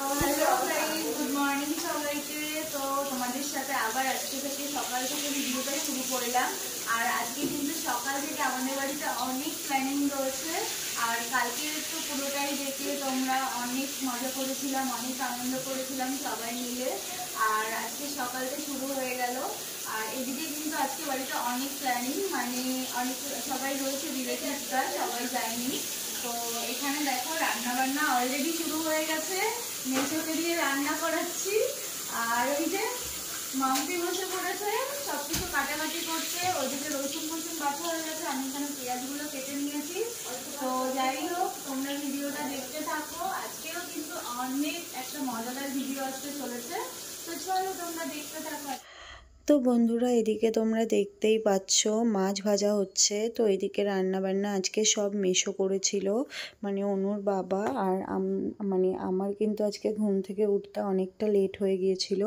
Hello guys, good morning সবাইকে। তো তোমাদের সাথে আবার আজকে থেকে সকাল থেকে ভিডিওটা শুরু করলাম। আর আজকে কিন্তু সকাল থেকে আমাদের বাড়িতে অনেক প্ল্যানিং রয়েছে। আর কালকে তো পুরোটাই দেখে তোমরা অনেক মজা করেছিলাম, অনেক আনন্দ করেছিলাম সবাই মিলে। আর আজকে সকালটা শুরু হয়ে গেল। আর এদিকে কিন্তু আজকে বাড়িতে অনেক প্ল্যানিং, মানে অনেক সবাই রয়েছে, রিলেটিভসরা সবাই যায়নি। তো এখানে দেখো রান্না বান্না অলরেডি শুরু হয়ে গেছে। মেসোকে দিয়ে রান্না করাচ্ছি। আর ওই যে মাম্পি বসে পড়েছে সবকিছু কাটাকাটি করছে। ওদিকে রসুন বাটা হয়ে গেছে, আমি এখানে পেঁয়াজগুলো কেটে নিয়েছি। তো যাই হোক, তোমরা ভিডিওটা দেখতে থাকো। আজকেও কিন্তু অনেক একটা মজাদার ভিডিও আসতে চলেছে। তো চলো তোমরা দেখতে থাকো। তো বন্ধুরা, এদিকে তোমরা দেখতেই পাচ্ছ মাছ ভাজা হচ্ছে। তো এদিকে রান্না বান্না আজকে সব মেসো করেছিল, মানে অনুর বাবা। আর মানে আমার কিন্তু আজকে ঘুম থেকে উঠতে অনেকটা লেট হয়ে গিয়েছিল,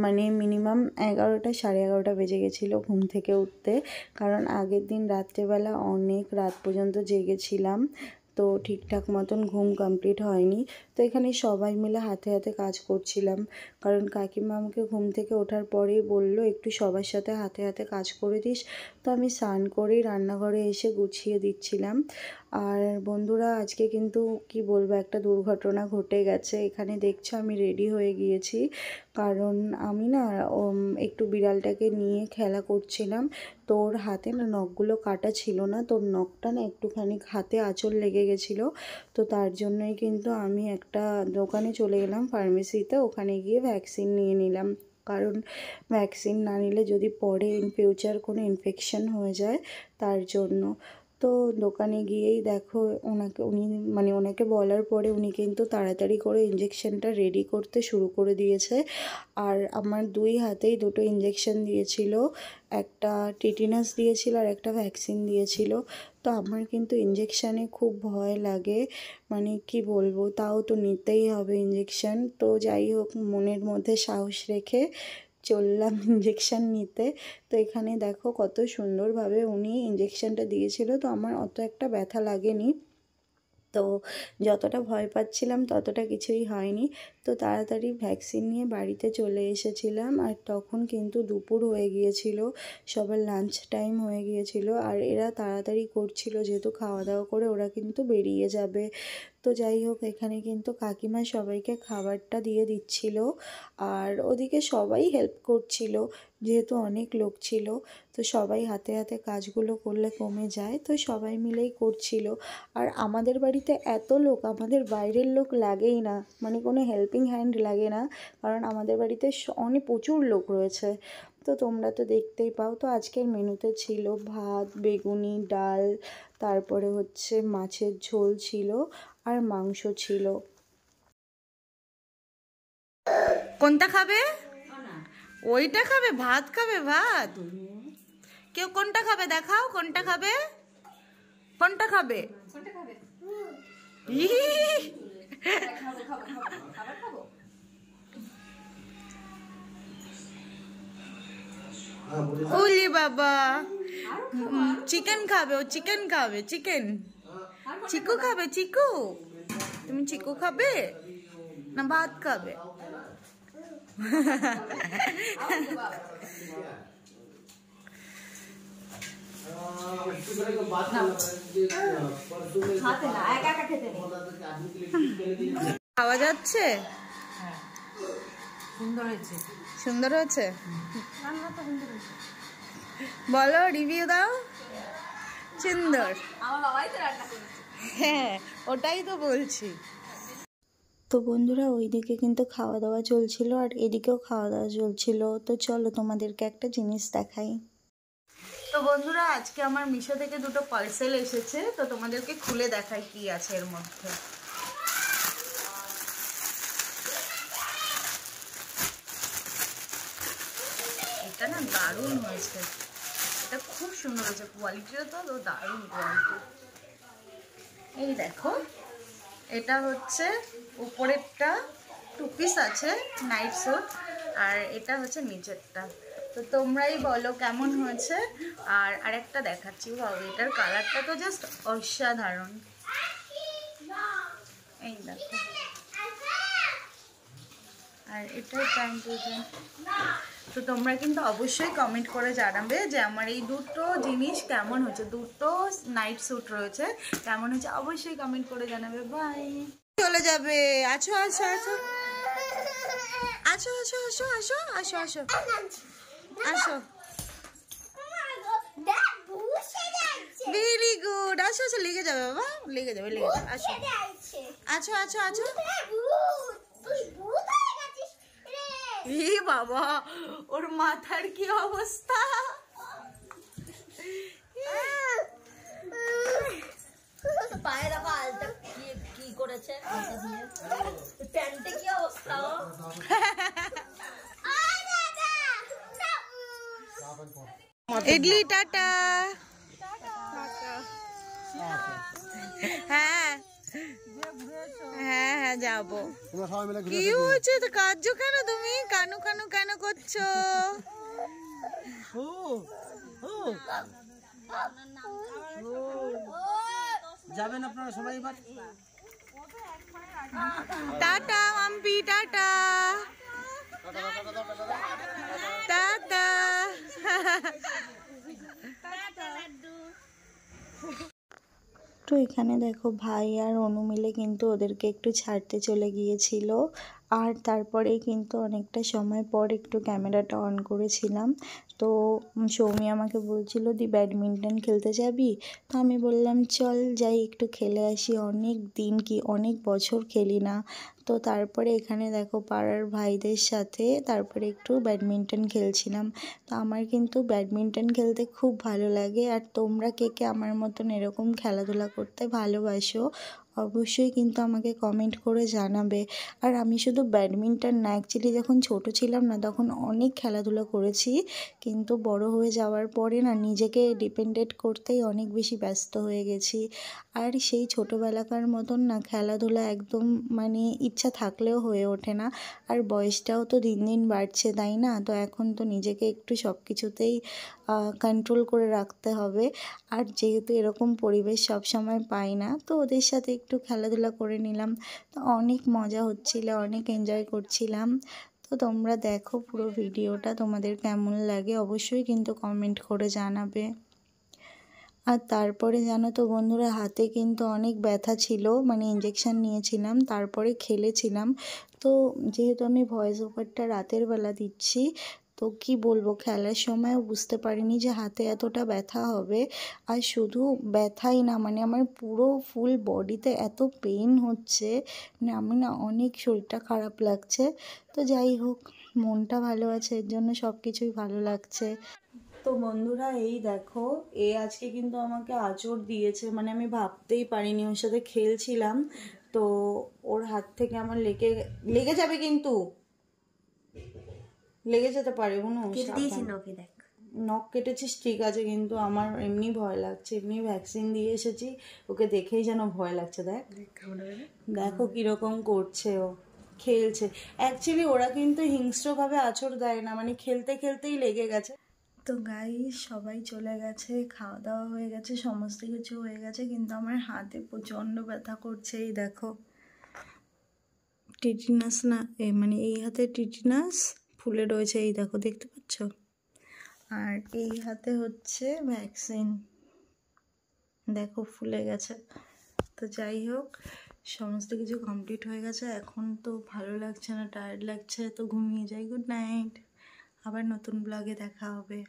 মানে মিনিমাম 11টা 11:30 বেজে গেছিলো ঘুম থেকে উঠতে। কারণ আগের দিন রাত্রেবেলা অনেক রাত পর্যন্ত জেগেছিলাম, তো ঠিকঠাক মতন ঘুম কমপ্লিট হয়নি। তো এখানে সবাই মিলে হাতে হাতে কাজ করছিলাম, কারণ কাকিমা আমাকে ঘুম থেকে ওঠার পরেই বললো একটু সবার সাথে হাতে হাতে কাজ করে দিস। তো আমি স্নান করেই রান্নাঘরে এসে গুছিয়ে দিচ্ছিলাম। আর বন্ধুরা, আজকে কিন্তু কি বলবো, একটা দুর্ঘটনা ঘটে গেছে। এখানে দেখছো আমি রেডি হয়ে গিয়েছি, কারণ আমি না একটু বিড়ালটাকে নিয়ে খেলা করছিলাম। তোর হাতে না নখগুলো কাটা ছিল না, তোর নখটা না একটুখানি হাতে আঁচড় লেগে গেছিলো। তো তার জন্যই কিন্তু আমি একটা দোকানে চলে গেলাম, ফার্মেসিতে। ওখানে গিয়ে ভ্যাকসিন নিয়ে নিলাম, কারণ ভ্যাকসিন না নিলে যদি পরে ইন ফিউচার কোনো ইনফেকশন হয়ে যায় তার জন্য। তো দোকানে গিয়েই দেখো ওনাকে বলার পরে উনি কিন্তু তাড়াতাড়ি করে ইঞ্জেকশনটা রেডি করতে শুরু করে দিয়েছে। আর আমার দুই হাতেই দুটো ইঞ্জেকশন দিয়েছিল, একটা টিটিনাস দিয়েছিল আর একটা ভ্যাকসিন দিয়েছিল। তো আমার কিন্তু ইঞ্জেকশানে খুব ভয় লাগে, মানে কি বলবো, তাও তো নিতেই হবে ইঞ্জেকশান। তো যাই হোক, মনের মধ্যে সাহস রেখে চললাম ইঞ্জেকশান নিতে। তো এখানে দেখো কত সুন্দরভাবে উনি ইঞ্জেকশানটা দিয়েছিল, তো আমার অত একটা ব্যথা লাগেনি। তো যতটা ভয় পাচ্ছিলাম ততটা কিছুই হয়নি। তো তাড়াতাড়ি ভ্যাকসিন নিয়ে বাড়িতে চলে এসেছিলাম। আর তখন কিন্তু দুপুর হয়ে গিয়েছিল, সবার লাঞ্চ টাইম হয়ে গিয়েছিল। আর এরা তাড়াতাড়ি করছিল, যেহেতু খাওয়া দাওয়া করে ওরা কিন্তু বেরিয়ে যাবে। তো যাই হোক, এখানে কিন্তু কাকিমা সবাইকে খাবারটা দিয়ে দিচ্ছিল। আর ওদিকে সবাই হেল্প করছিল, যেহেতু অনেক লোক ছিল। তো সবাই হাতে হাতে কাজগুলো করলে কমে যায়, তো সবাই মিলেই করছিল। আর আমাদের বাড়িতে এত লোক, আমাদের বাইরের লোক লাগেই না, মানে কোনো হেল্পিং হ্যান্ড লাগে না, কারণ আমাদের বাড়িতে অনেক প্রচুর লোক রয়েছে। তো তোমরা তো দেখতেই পাও। তো আজকের মেনুতে ছিল ভাত, বেগুনি, ডাল, তারপরে হচ্ছে মাছের ঝোল ছিল, আর মাংস ছিল। কোনটা খাবে? ওইটা খাবে? ভাত খাবে? ভাত? কেউ কোনটা খাবে দেখাও, কোনটা খাবে? কোনটা খাবে? ওলি বাবা, চিকেন খাবে, ও চিকেন খাবে। চিকেন চিকু খাবে? চিকু, তুমি চিকু খাবে না ভাত খাবে? খাওয়া যাচ্ছে? সুন্দর হয়েছে, সুন্দর হয়েছে। বলো, রিভিউ দাও। সুন্দর। আমার বাবাই তো রান্না করেছে। হ্যাঁ, ওটাই তো বলছি। তো বন্ধুরা, ওইদিকে কিন্তু খাওয়া দাওয়া চলছিল, আর এদিকেও খাওয়া দাওয়া চলছিল। তো চলো তোমাদেরকে একটা জিনিস দেখাই। তো বন্ধুরা, আজকে আমার মিশো থেকে দুটো পার্সেল এসেছে, তো তোমাদেরকে খুলে দেখাই কি আছে এর মধ্যে। এটা না দারুণ হয়েছে, এটা খুব সুন্দর হয়েছে, কোয়ালিটিটা তো দারুণ কোয়ালিটি। এই দেখো, এটা হচ্ছে উপরেরটা 2 পিস আছে নাইট স্যুট, আর এটা হচ্ছে নিচেরটা। তো তোমরাই বলো কেমন হয়েছে। আর আরেকটা দেখাচ্ছি, বাবু এটার কালারটা তো জাস্ট অসাধারণ। এই দেখো, আর এটাই টাইম প্রয়োজন। তো তোমরা কিন্তু অবশ্যই কমেন্ট করে জানাবে যে আমার এই দুটো জিনিস কেমন হচ্ছে, দুটো নাইট স্যুট রয়েছে কেমন হচ্ছে, অবশ্যই কমেন্ট করে জানাবে। বাই। চলে যাবে। আছো আছো আছো আছো আছো আছো আছো আছো আছো আসো। Very good. আসো আসো, লেগে যাবে বাবা, লেগে যাবে লেগে যাবে। আসো আছো আছো আছো। এ বাবা, ওর মাথার কি অবস্থা। পায়ে দেখো আলটা কি করেছে, প্যান্টে কি অবস্থা। ইডলি টাটা। হ্যাঁ হ্যাঁ হ্যাঁ যাবো। কি হয়েছে তো, কাঁদছো কেন তুমি? কানু কানু কেন করছো? যাবেন আপনারা সবাই এবার। Tata Mampi, tata tata. তো এখানে দেখো ভাই আর অনু মিলে কিন্তু ওদেরকে একটু ছাড়তে চলে গিয়েছিল, আর তারপরে কিন্তু অনেকটা সময় পর একটু ক্যামেরাটা অন করেছিলাম। তো সৌমি আমাকে বলছিল দি ব্যাডমিন্টন খেলতে যাবি, তো আমি বললাম চল যাই একটু খেলে আসি, অনেক দিন কি অনেক বছর খেলি না। তো তারপরে এখানে দেখো পাড়ার ভাইদের সাথে তারপরে একটু ব্যাডমিন্টন খেলছিলাম। তো আমার কিন্তু ব্যাডমিন্টন খেলতে খুব ভালো লাগে, আর তোমরা কে কে আমার মতন এরকম খেলাধুলা করতে ভালোবাসো অবশ্যই কিন্তু আমাকে কমেন্ট করে জানাবে। আর আমি শুধু ব্যাডমিন্টন না, অ্যাকচুয়ালি যখন ছোট ছিলাম না তখন অনেক খেলাধুলা করেছি, কিন্তু বড় হয়ে যাওয়ার পরে না নিজেকে ডিপেন্ডেন্ট করতেই অনেক বেশি ব্যস্ত হয়ে গেছি। আর সেই ছোটোবেলাকার মতন না খেলাধুলা একদম মানে ইচ্ছা থাকলেও হয়ে ওঠে না। আর বয়সটাও তো দিন দিন বাড়ছে, তাই না? তো এখন তো নিজেকে একটু সব কিছুতেই কন্ট্রোল করে রাখতে হবে। আর যেহেতু এরকম পরিবেশ সব সময় পাই না, তো ওদের সাথে একটু খেলাধুলা করে নিলাম। তো অনেক মজা হচ্ছিল, অনেক এনজয় করছিলাম। তো তোমরা দেখো পুরো ভিডিওটা, তোমাদের কেমন লাগে অবশ্যই কিন্তু কমেন্ট করে জানাবে। আর তারপরে জানো তো বন্ধুরা, হাতে কিন্তু অনেক ব্যথা ছিল, মানে ইঞ্জেকশান নিয়েছিলাম তারপরে খেলেছিলাম। তো যেহেতু আমি ভয়েস ওভারটা রাতের বেলা দিচ্ছি, তো কি বলবো, খেলার সময়ও বুঝতে পারিনি যে হাতে এতটা ব্যথা হবে। আর শুধু ব্যথাই না, মানে আমার পুরো ফুল বডিতে এত পেইন হচ্ছে, মানে আমি না অনেক শরীরটা খারাপ লাগছে। তো যাই হোক, মনটা ভালো আছে, এর জন্য সব কিছুই ভালো লাগছে। তো বন্ধুরা এই দেখো, আজকে কিন্তু আমাকে আঁচড় দিয়েছে, মানে আমি ভাবতেই পারিনি, ওর সাথে খেলছিলাম তো ওর হাত থেকে আমার লেগে যাবে, কিন্তু লেগে যেতে পারে। নখ কেটেছিস ঠিক আছে, কিন্তু আমার এমনি ভয় লাগছে, এমনি ভ্যাকসিন দিয়ে এসেছি, ওকে দেখেই যেন ভয় লাগছে। দেখো কিরকম করছে, ও খেলছে। অ্যাকচুয়ালি ওরা কিন্তু হিংস্রভাবে আঁচড় দেয় না, মানে খেলতে খেলতেই লেগে গেছে। তো গাইস সবাই চলে গেছে, খাওয়া দাওয়া হয়ে গেছে, সমস্ত কিছু হয়ে গেছে, কিন্তু আমার হাতে প্রচণ্ড ব্যথা করছে। এই দেখো টিটিনাস না, মানে এই হাতে টিটিনাস ফুলে রয়েছে, এই দেখো দেখতে পাচ্ছ। আর এই হাতে হচ্ছে ভ্যাকসিন, দেখো ফুলে গেছে। তো যাই হোক, সমস্ত কিছু কমপ্লিট হয়ে গেছে, এখন তো ভালো লাগছে না, টায়ার্ড লাগছে, তো ঘুমিয়ে যাই। গুড নাইট, আবার নতুন ব্লগে দেখা হবে।